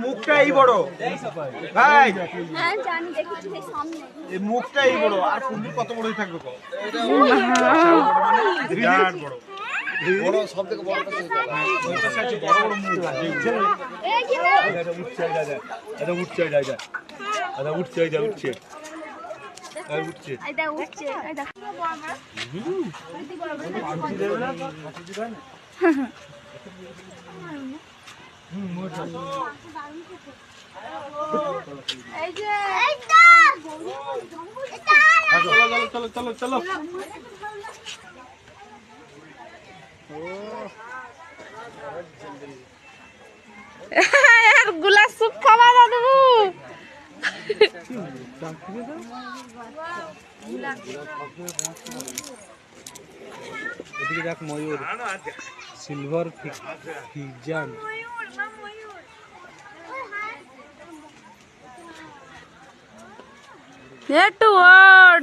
মুখটা এই বড় ভাই, মুখটা এই বড় আর কুমির কত বড়ই থাকবে বড়, সব থেকে বড় বড় বড় মুখ উঠছে, উঠছে উঠছে উঠছে উঠছে। চলো চলো চলো চলো। গুলা সুপ খাওয়া দাদু এদিকে দেখ ময়ূর, সিলভার ফিজান। একটু ওয়ার্ড